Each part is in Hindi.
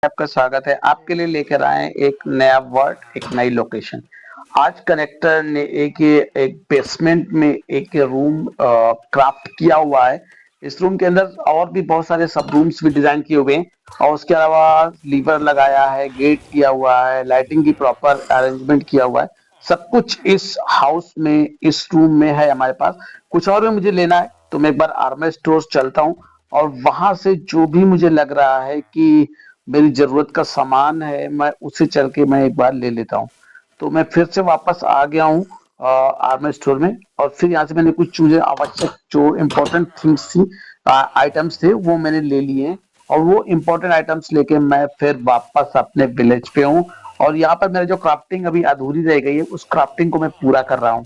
आपका स्वागत है। आपके लिए लेकर आए एक नया वर्ड, एक नई लोकेशन। आज कनेक्टर ने एक बेसमेंट में एक रूम क्राफ्ट किया हुआ है। इस रूम के अंदर और भी बहुत सारे सब रूम्स भी डिजाइन किए हुए हैं और उसके अलावा लीवर लगाया है, गेट किया हुआ है, लाइटिंग की प्रॉपर अरेंजमेंट किया हुआ है। सब कुछ इस हाउस में, इस रूम में है हमारे पास। कुछ और भी मुझे लेना है तो मैं एक बार आर्मर स्टोर्स चलता हूँ और वहां से जो भी मुझे लग रहा है कि मेरी ज़रूरत का सामान है, मैं उसे चल के मैं एक बार ले लेता हूँ। तो मैं फिर से वापस आ गया हूँ आर्मर स्टोर में और फिर यहाँ से मैंने कुछ चीज़ें आवश्यक जो इम्पोर्टेंट थिंग्स थी, आइटम्स थे, वो मैंने ले लिए हैं और वो इम्पोर्टेंट आइटम्स लेके मैं फिर वापस अपने विलेज पे हूँ और यहाँ पर मेरा जो क्राफ्टिंग अभी अधूरी रह गई है, उस क्राफ्टिंग को मैं पूरा कर रहा हूँ।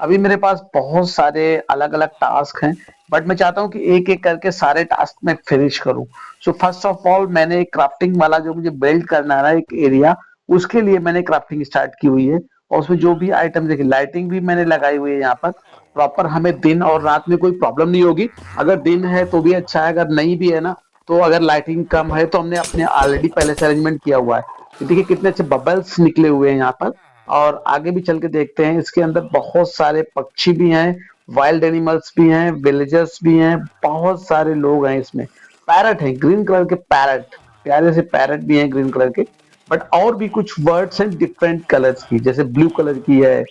अभी मेरे पास बहुत सारे अलग-अलग टास्क हैं, बट मैं चाहता हूँ कि एक-एक करके सारे टास्क मैं फिनिश करूँ। सो फर्स्ट ऑफ ऑल मैंने एक क्राफ्टिंग वाला जो मुझे बिल्ड करना है ना एक एरिया, उसके लिए मैंने क्राफ्टिंग स्टार्ट की हुई है और उसमें जो भी आइटम देखिए लाइटिंग भी मैंने लगाई हुई है यहाँ पर। प्रॉपर हमें दिन और रात में कोई प्रॉब्लम नहीं होगी। अगर दिन है तो भी अच्छा है, अगर नहीं भी है ना, तो अगर लाइटिंग कम है तो हमने अपने ऑलरेडी पहले से अरेंजमेंट किया हुआ है। ये देखिए कितने अच्छे बबल्स निकले हुए हैं यहाँ पर और आगे भी चल के देखते हैं। इसके अंदर बहुत सारे पक्षी भी हैं, वाइल्ड एनिमल्स भी हैं, विलेजर्स भी हैं, बहुत सारे लोग हैं इसमें। पैरट है, ग्रीन कलर के पैरट, प्यारे से पैरट भी हैं ग्रीन कलर के। बट और भी कुछ वर्ड्स हैं डिफरेंट कलर्स की, जैसे ब्लू कलर की है,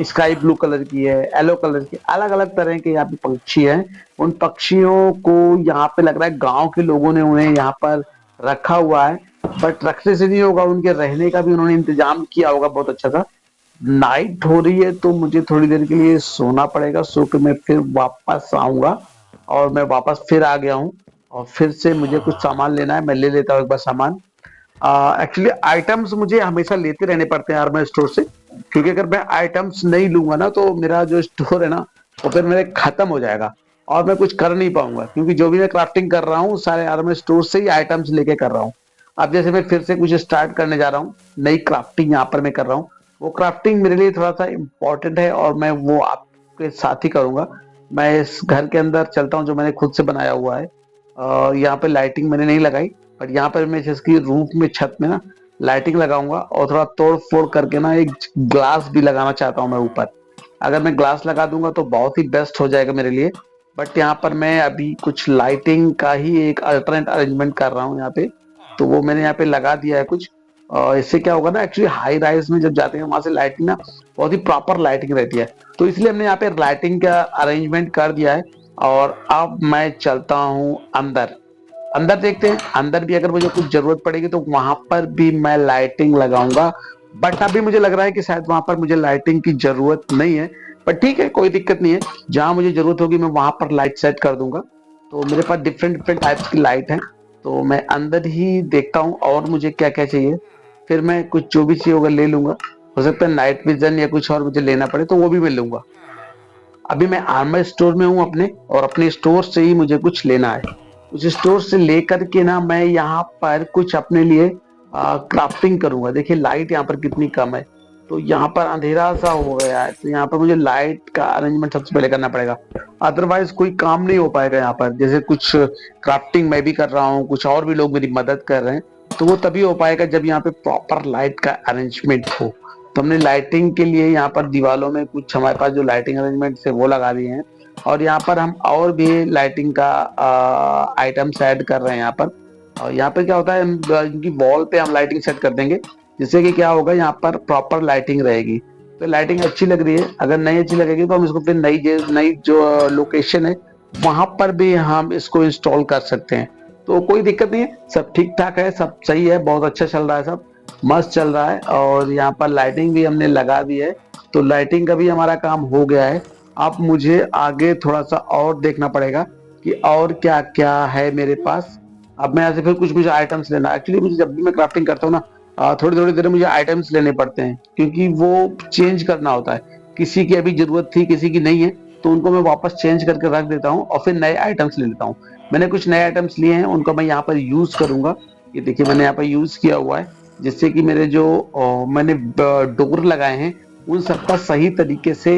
स्काई ब्लू कलर की है, येलो कलर की, अलग अलग तरह के यहाँ पे पक्षी हैं। उन पक्षियों को यहाँ पे लग रहा है गांव के लोगों ने उन्हें यहाँ पर रखा हुआ है, बट रखने से नहीं होगा, उनके रहने का भी उन्होंने इंतजाम किया होगा बहुत अच्छा सा। नाइट हो रही है तो मुझे थोड़ी देर के लिए सोना पड़ेगा, सो के मैं फिर वापस आऊंगा और मैं वापस फिर आ गया हूँ और फिर से मुझे कुछ सामान लेना है, मैं ले लेता हूँ एक बार सामान। एक्चुअली आइटम्स मुझे हमेशा लेते रहने पड़ते हैं आर्मर स्टोर से, क्योंकि अगर मैं आइटम्स नहीं लूंगा ना तो मेरा जो स्टोर है ना वो फिर मेरे खत्म हो जाएगा और मैं कुछ कर नहीं पाऊंगा, क्योंकि जो भी मैं क्राफ्टिंग कर रहा हूँ सारे आर्मर स्टोर से ही आइटम्स लेके कर रहा हूँ। अब जैसे मैं फिर से कुछ स्टार्ट करने जा रहा हूँ, नई क्राफ्टिंग यहाँ पर मैं कर रहा हूँ। वो क्राफ्टिंग मेरे लिए थोड़ा सा इम्पोर्टेंट है और मैं वो आपके साथ ही करूंगा। मैं इस घर के अंदर चलता हूँ जो मैंने खुद से बनाया हुआ है। यहाँ पे लाइटिंग मैंने नहीं लगाई, बट यहाँ पर मैं जिसकी रूफ में, छत में ना लाइटिंग लगाऊंगा और थोड़ा तोड़ फोड़ करके ना एक ग्लास भी लगाना चाहता हूँ मैं ऊपर। अगर मैं ग्लास लगा दूंगा तो बहुत ही बेस्ट हो जाएगा मेरे लिए। बट यहाँ पर मैं अभी कुछ लाइटिंग का ही एक अल्टरनेट अरेंजमेंट कर रहा हूँ यहाँ पे, तो वो मैंने यहाँ पे लगा दिया है कुछ। इससे क्या होगा ना, एक्चुअली हाई राइज में जब जाते हैं वहां से लाइटिंग ना बहुत ही प्रॉपर लाइटिंग रहती है, तो इसलिए हमने यहाँ पे लाइटिंग का अरेंजमेंट कर दिया है। और अब मैं चलता हूँ अंदर। अंदर देखते हैं, अंदर भी अगर मुझे कुछ जरूरत पड़ेगी तो वहां पर भी मैं लाइटिंग लगाऊंगा। बट अभी मुझे लग रहा है कि शायद वहां पर मुझे लाइटिंग की जरूरत नहीं है, पर ठीक है, कोई दिक्कत नहीं है। जहां मुझे जरूरत होगी मैं वहां पर लाइट सेट कर दूंगा। तो मेरे पास डिफरेंट डिफरेंट टाइप्स की लाइट है, तो मैं अंदर ही देखता हूँ और मुझे क्या क्या चाहिए, फिर मैं कुछ जो भी चाहिए होगा ले लूंगा। हो सकता है नाइट विजन या कुछ और मुझे लेना पड़े तो वो भी मैं लूंगा। अभी मैं आर्मर स्टोर में हूँ अपने, और अपने स्टोर से ही मुझे कुछ लेना है। उस स्टोर से लेकर के ना मैं यहाँ पर कुछ अपने लिए क्राफ्टिंग करूंगा। देखिए लाइट यहाँ पर कितनी कम है, तो यहाँ पर अंधेरा सा हो गया है, तो यहाँ पर मुझे लाइट का अरेंजमेंट सबसे पहले करना पड़ेगा। अदरवाइज कोई काम नहीं हो पाएगा यहाँ पर। जैसे कुछ क्राफ्टिंग मैं भी कर रहा हूँ, कुछ और भी लोग मेरी मदद कर रहे हैं, तो वो तभी हो पाएगा जब यहाँ पे प्रॉपर लाइट का अरेंजमेंट हो। तो हमने लाइटिंग के लिए यहाँ पर दीवालों में कुछ हमारे पास जो लाइटिंग अरेंजमेंट है वो लगा दिए हैं, और यहाँ पर हम और भी लाइटिंग का आइटम्स ऐड कर रहे हैं यहाँ पर। और यहाँ पे क्या होता है, इनकी वॉल पे हम लाइटिंग सेट कर देंगे, जिससे कि क्या होगा, यहाँ पर प्रॉपर लाइटिंग रहेगी। तो लाइटिंग अच्छी लग रही है। अगर नहीं अच्छी लगेगी तो हम इसको फिर नई जो लोकेशन है वहां पर भी हम इसको इंस्टॉल कर सकते हैं। तो कोई दिक्कत नहीं है, सब ठीक ठाक है, सब सही है, बहुत अच्छा चल रहा है, सब मस्त चल रहा है। और यहाँ पर लाइटिंग भी हमने लगा दी है, तो लाइटिंग का भी हमारा काम हो गया है। अब मुझे आगे थोड़ा सा और देखना पड़ेगा कि और क्या क्या है मेरे पास। अब मैं यहाँ से फिर कुछ कुछ आइटम्स लेना। एक्चुअली मुझे जब भी मैं क्राफ्टिंग करता हूँ ना, थोड़ी थोड़ी देर में मुझे आइटम्स लेने पड़ते हैं, क्योंकि वो चेंज करना होता है। किसी की अभी जरूरत थी, किसी की नहीं है, तो उनको मैं वापस चेंज करके रख देता हूँ और फिर नए आइटम्स ले लेता हूँ। मैंने कुछ नए आइटम्स लिए हैं, उनको मैं यहाँ पर यूज करूंगा। ये देखिए मैंने यहाँ पर यूज किया हुआ है, जिससे कि मेरे जो मैंने डोर लगाए हैं उन सबका सही तरीके से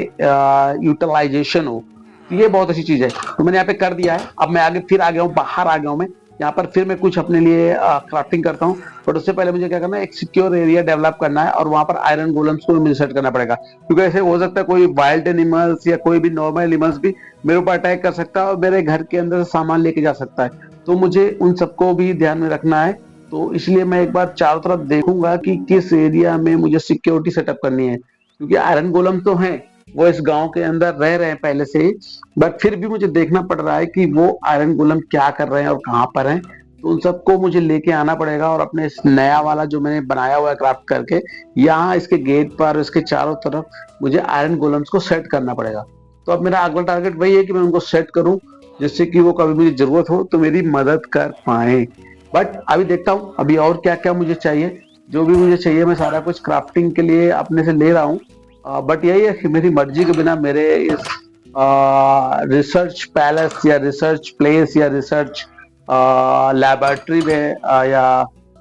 यूटिलाइजेशन हो। तो ये बहुत अच्छी चीज है, तो मैंने यहाँ पे कर दिया है। अब मैं आगे फिर आ गया हूँ, बाहर आ गया हूँ मैं। यहाँ पर फिर मैं कुछ अपने लिए क्राफ्टिंग करता हूँ। बट उससे पहले मुझे क्या करना है, एक सिक्योर एरिया डेवलप करना है और वहां पर आयरन गोलम्स को मुझे सेट करना पड़ेगा, क्योंकि ऐसे हो सकता है कोई वाइल्ड एनिमल्स या कोई भी नॉर्मल एनिमल्स भी मेरे ऊपर अटैक कर सकता है और मेरे घर के अंदर से सामान लेके जा सकता है। तो मुझे उन सबको भी ध्यान में रखना है। तो इसलिए मैं एक बार चारों तरफ देखूंगा कि किस एरिया में मुझे सिक्योरिटी सेटअप करनी है, क्योंकि आयरन गोलम तो हैं, वो इस गांव के अंदर रह रहे हैं पहले से ही। बट फिर भी मुझे देखना पड़ रहा है कि वो आयरन गोलम क्या कर रहे हैं और कहाँ पर हैं। तो उन सबको मुझे लेके आना पड़ेगा और अपने इस नया वाला जो मैंने बनाया हुआ है क्राफ्ट करके, यहाँ इसके गेट पर इसके चारों तरफ मुझे आयरन गोलम्स को सेट करना पड़ेगा। तो अब मेरा अगला टारगेट वही है कि मैं उनको सेट करूं, जिससे कि वो कभी मुझे जरूरत हो तो मेरी मदद कर पाए। बट अभी देखता हूँ अभी और क्या क्या मुझे चाहिए। जो भी मुझे चाहिए मैं सारा कुछ क्राफ्टिंग के लिए अपने से ले रहा हूँ। बट यही है कि मेरी मर्जी के बिना मेरे इस रिसर्च पैलेस या रिसर्च प्लेस या रिसर्च लैबोरेटरी में या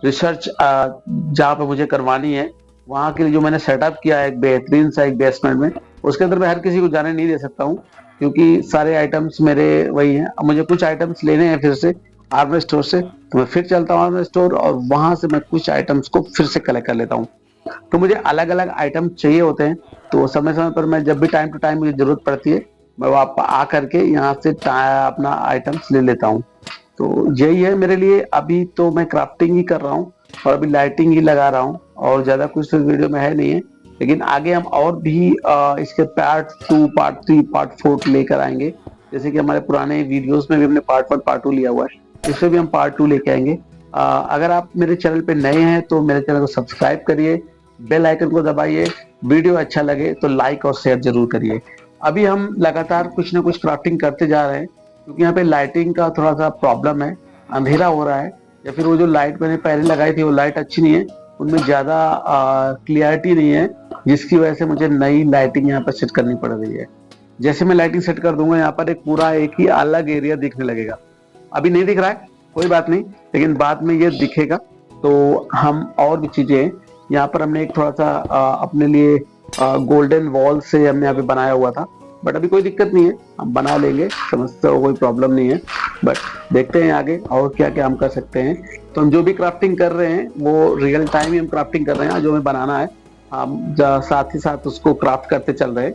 रिसर्च जहाँ पे मुझे करवानी है, वहाँ के लिए जो मैंने सेटअप किया है एक बेहतरीन सा एक बेसमेंट में, उसके अंदर मैं हर किसी को जाने नहीं दे सकता हूँ, क्योंकि सारे आइटम्स मेरे वही हैं। अब मुझे कुछ आइटम्स लेने हैं फिर से आर्मर स्टोर से, तो मैं फिर चलता हूँ आर्मर स्टोर और वहां से मैं कुछ आइटम्स को फिर से कलेक्ट कर लेता हूँ। तो मुझे अलग अलग आइटम चाहिए होते हैं, तो समय समय पर मैं जब भी टाइम टू टाइम मुझे जरूरत पड़ती है, मैं वापस आ करके यहाँ से अपना आइटम्स ले लेता हूँ। तो यही है मेरे लिए। अभी तो मैं क्राफ्टिंग ही कर रहा हूँ और अभी लाइटिंग ही लगा रहा हूँ, और ज्यादा कुछ तो वीडियो में है नहीं है। लेकिन आगे हम और भी इसके पार्ट 2 पार्ट 3 पार्ट 4 लेकर आएंगे। जैसे कि हमारे पुराने वीडियोस में भी हमने पार्ट 1 पार्ट 2 लिया हुआ है, इसमें भी हम पार्ट 2 लेके आएंगे। अगर आप मेरे चैनल पे नए हैं तो मेरे चैनल को सब्सक्राइब करिए, बेल आइकन को दबाइए, वीडियो अच्छा लगे तो लाइक और शेयर जरूर करिए। अभी हम लगातार कुछ ना कुछ क्राफ्टिंग करते जा रहे हैं, क्योंकि यहाँ पे लाइटिंग का थोड़ा सा प्रॉब्लम है, अंधेरा हो रहा है, या फिर वो जो लाइट मैंने पहले लगाई थी वो लाइट अच्छी नहीं है, उनमें ज्यादा क्लियरिटी नहीं है, जिसकी वजह से मुझे नई लाइटिंग यहाँ पर सेट करनी पड़ रही है। जैसे मैं लाइटिंग सेट कर दूंगा यहाँ पर एक पूरा एक ही अलग एरिया दिखने लगेगा। अभी नहीं दिख रहा है, कोई बात नहीं, लेकिन बाद में ये दिखेगा। तो हम और भी चीजें यहाँ पर हमने एक थोड़ा सा अपने लिए गोल्डन वॉल से हमने यहाँ पे बनाया हुआ था, बट अभी कोई दिक्कत नहीं है, हम बना लेंगे, समझते हो, कोई प्रॉब्लम नहीं है। बट देखते हैं आगे और क्या क्या हम कर सकते हैं। तो हम जो भी क्राफ्टिंग कर रहे हैं वो रियल टाइम ही हम क्राफ्टिंग कर रहे हैं, जो हमें बनाना है हम साथ ही साथ उसको क्राफ्ट करते चल रहे हैं।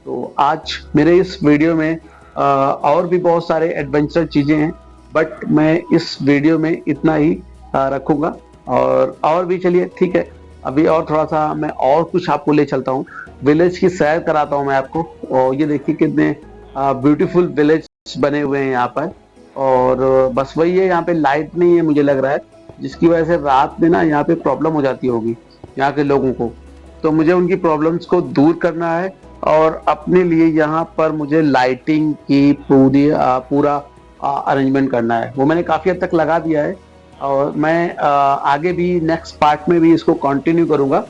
तो आज मेरे इस वीडियो में और भी बहुत सारे एडवेंचर चीजें हैं, बट मैं इस वीडियो में इतना ही रखूंगा। और भी चलिए ठीक है, अभी और थोड़ा सा मैं और कुछ आपको ले चलता हूँ, विलेज की सैर कराता हूँ मैं आपको। और ये देखिए कितने ब्यूटीफुल विलेज बने हुए हैं यहाँ पर। और बस वही है, यहाँ पे लाइट नहीं है मुझे लग रहा है, जिसकी वजह से रात में ना यहाँ पे प्रॉब्लम हो जाती होगी यहाँ के लोगों को। तो मुझे उनकी प्रॉब्लम्स को दूर करना है और अपने लिए यहाँ पर मुझे लाइटिंग की पूरा अरेंजमेंट करना है। वो मैंने काफी हद तक लगा दिया है और मैं आगे भी नेक्स्ट पार्ट में भी इसको कंटिन्यू करूंगा।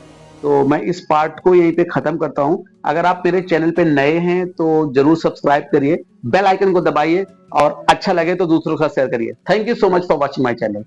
तो मैं इस पार्ट को यहीं पे खत्म करता हूं। अगर आप मेरे चैनल पे नए हैं तो जरूर सब्सक्राइब करिए, बेल आइकन को दबाइए और अच्छा लगे तो दूसरों के साथ शेयर करिए। Thank you so much for watching my channel.